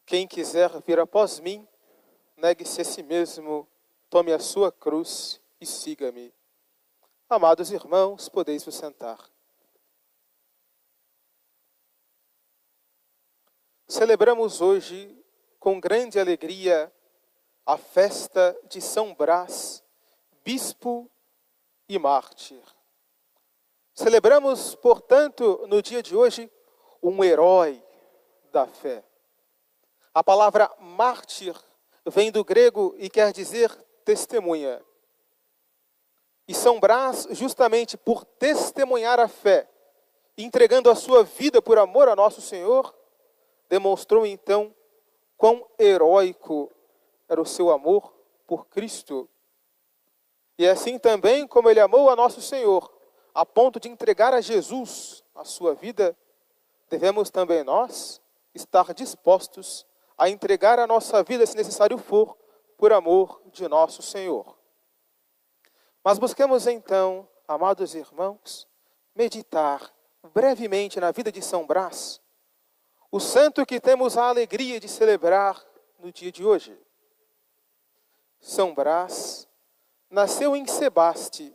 Quem quiser vir após mim, negue-se a si mesmo, tome a sua cruz e siga-me. Amados irmãos, podeis vos sentar. Celebramos hoje, com grande alegria, a festa de São Brás, bispo e mártir. Celebramos, portanto, no dia de hoje, um herói da fé. A palavra mártir vem do grego e quer dizer testemunha. E São Brás, justamente por testemunhar a fé, entregando a sua vida por amor a nosso Senhor, demonstrou então quão heróico era o seu amor por Cristo. E assim também como ele amou a nosso Senhor, a ponto de entregar a Jesus a sua vida, devemos também nós estar dispostos a entregar a nossa vida, se necessário for, por amor de nosso Senhor. Mas busquemos então, amados irmãos, meditar brevemente na vida de São Brás, o santo que temos a alegria de celebrar no dia de hoje. São Brás nasceu em Sebaste,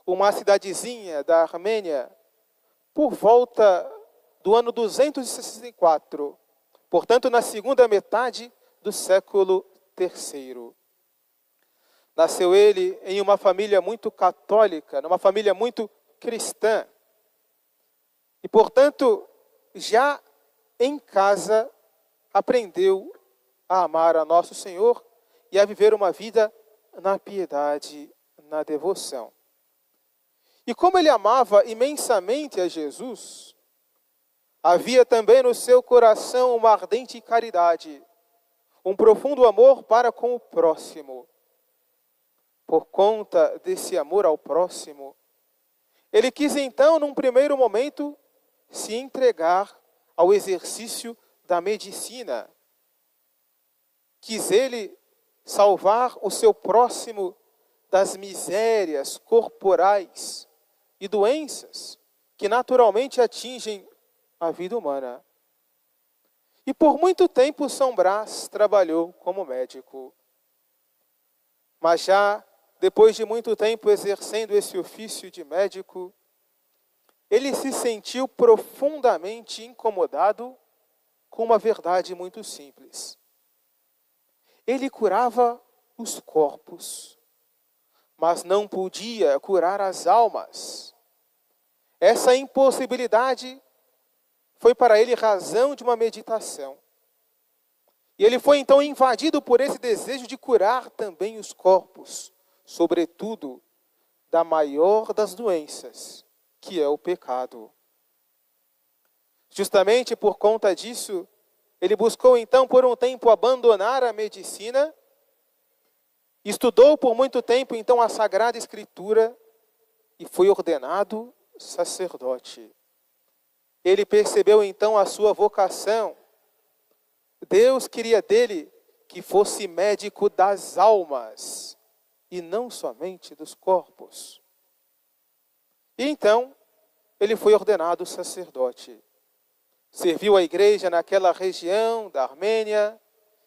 uma cidadezinha da Armênia, por volta do ano 264, portanto, na segunda metade do século III. Nasceu ele em uma família muito católica, numa família muito cristã. E, portanto, já em casa, aprendeu a amar a nosso Senhor e a viver uma vida na piedade, na devoção. E como ele amava imensamente a Jesus, havia também no seu coração uma ardente caridade, um profundo amor para com o próximo. Por conta desse amor ao próximo, ele quis então, num primeiro momento, se entregar ao exercício da medicina. Quis ele salvar o seu próximo das misérias corporais e doenças que naturalmente atingem a vida humana. E por muito tempo São Brás trabalhou como médico. Mas já depois de muito tempo exercendo esse ofício de médico, ele se sentiu profundamente incomodado com uma verdade muito simples. Ele curava os corpos, mas não podia curar as almas. Essa impossibilidade foi para ele razão de uma meditação. E ele foi então invadido por esse desejo de curar também os corpos, sobretudo da maior das doenças, que é o pecado. Justamente por conta disso, ele buscou então por um tempo abandonar a medicina, estudou por muito tempo então a Sagrada Escritura e foi ordenado sacerdote. Ele percebeu então a sua vocação. Deus queria dele que fosse médico das almas e não somente dos corpos. E então, ele foi ordenado sacerdote. Serviu a igreja naquela região da Armênia,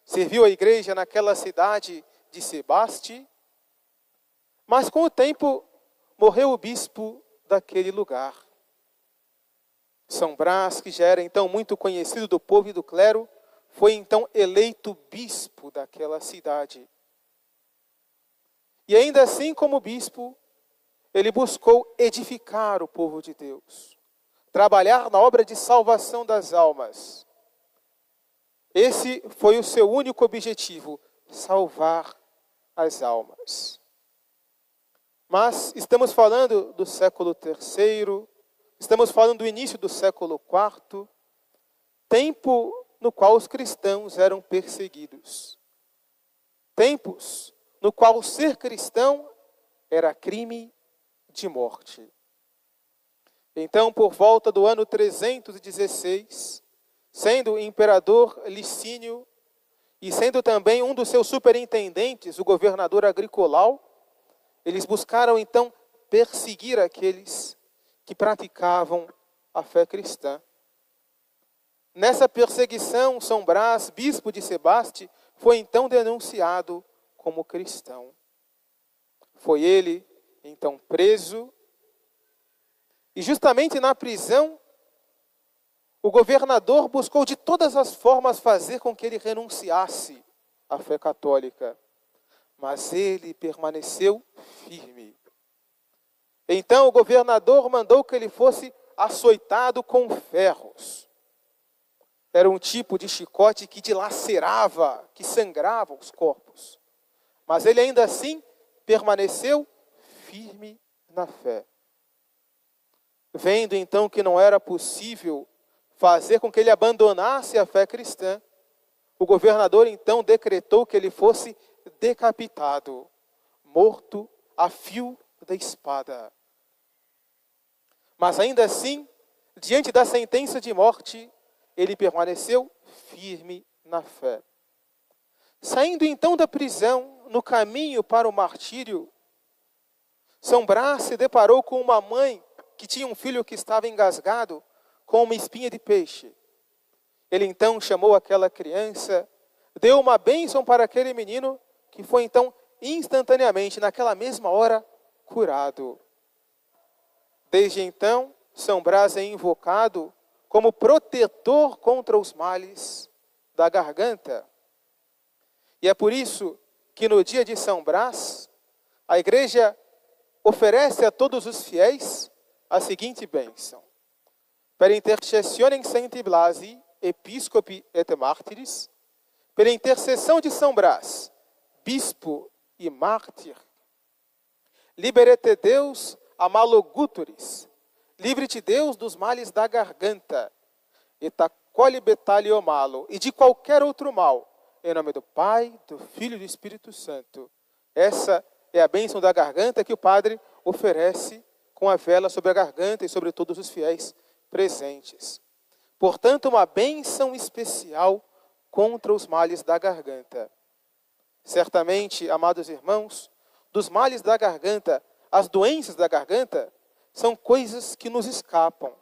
serviu a igreja naquela cidade de Sebaste, mas com o tempo morreu o bispo daquele lugar. São Brás, que já era então muito conhecido do povo e do clero, foi então eleito bispo daquela cidade. E ainda assim, como bispo, ele buscou edificar o povo de Deus, trabalhar na obra de salvação das almas. Esse foi o seu único objetivo, salvar as almas. Mas estamos falando do século III, estamos falando do início do século IV, tempo no qual os cristãos eram perseguidos. Tempos no qual ser cristão era crime de morte. Então, por volta do ano 316, sendo o imperador Licínio e sendo também um dos seus superintendentes, o governador Agricolau, eles buscaram então perseguir aqueles que praticavam a fé cristã. Nessa perseguição, São Brás, bispo de Sebaste, foi então denunciado como cristão. Foi ele, então, preso. E justamente na prisão, o governador buscou de todas as formas fazer com que ele renunciasse à fé católica. Mas ele permaneceu firme. Então o governador mandou que ele fosse açoitado com ferros. Era um tipo de chicote que dilacerava, que sangrava os corpos. Mas ele ainda assim permaneceu firme na fé. Vendo então que não era possível fazer com que ele abandonasse a fé cristã, o governador então decretou que ele fosse decapitado, morto a fio da espada. Mas ainda assim, diante da sentença de morte, ele permaneceu firme na fé. Saindo então da prisão, no caminho para o martírio, São Brás se deparou com uma mãe que tinha um filho que estava engasgado com uma espinha de peixe. Ele então chamou aquela criança, deu uma bênção para aquele menino, que foi então instantaneamente, naquela mesma hora, curado. Desde então, São Brás é invocado como protetor contra os males da garganta. E é por isso que no dia de São Brás, a igreja oferece a todos os fiéis a seguinte bênção: per intercessionem Sancti Blasi, episcopi et martyris, pela intercessão de São Brás, bispo e mártir, liberete Deus a maloguturis, livre-te Deus dos males da garganta, et acoli betalio malo, e de qualquer outro mal, em nome do Pai, do Filho e do Espírito Santo. Essa é a bênção da garganta que o padre oferece com a vela sobre a garganta e sobre todos os fiéis presentes. Portanto, uma bênção especial contra os males da garganta. Certamente, amados irmãos, dos males da garganta, as doenças da garganta, são coisas que nos escapam.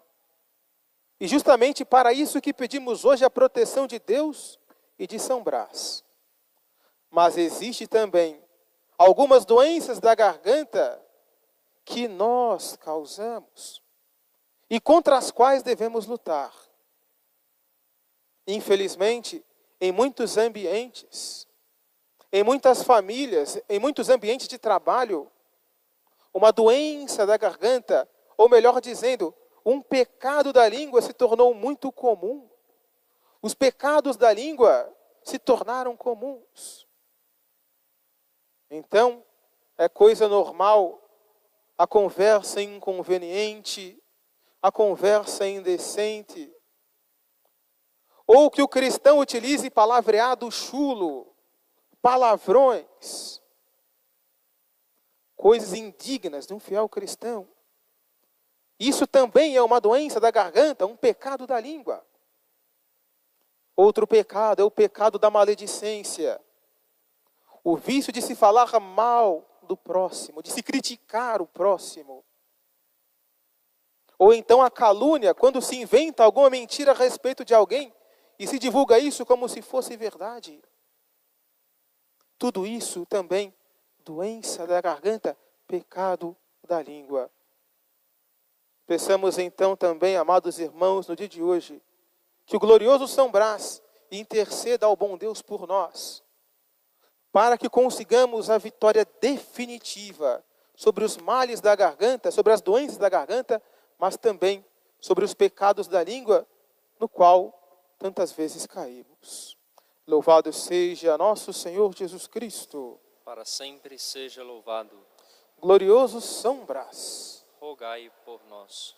E justamente para isso que pedimos hoje a proteção de Deus e de São Brás. Mas existe também algumas doenças da garganta que nós causamos e contra as quais devemos lutar. Infelizmente, em muitos ambientes, em muitas famílias, em muitos ambientes de trabalho, uma doença da garganta, ou melhor dizendo, um pecado da língua se tornou muito comum. Os pecados da língua se tornaram comuns. Então, é coisa normal a conversa inconveniente, a conversa indecente, ou que o cristão utilize palavreado chulo, palavrões, coisas indignas de um fiel cristão. Isso também é uma doença da garganta, um pecado da língua. Outro pecado é o pecado da maledicência. O vício de se falar mal do próximo, de se criticar o próximo. Ou então a calúnia, quando se inventa alguma mentira a respeito de alguém e se divulga isso como se fosse verdade. Tudo isso também, doença da garganta, pecado da língua. Peçamos então também, amados irmãos, no dia de hoje, que o glorioso São Brás interceda ao bom Deus por nós, para que consigamos a vitória definitiva sobre os males da garganta, sobre as doenças da garganta, mas também sobre os pecados da língua, no qual tantas vezes caímos. Louvado seja nosso Senhor Jesus Cristo. Para sempre seja louvado. Glorioso São Brás, Rogai por nós.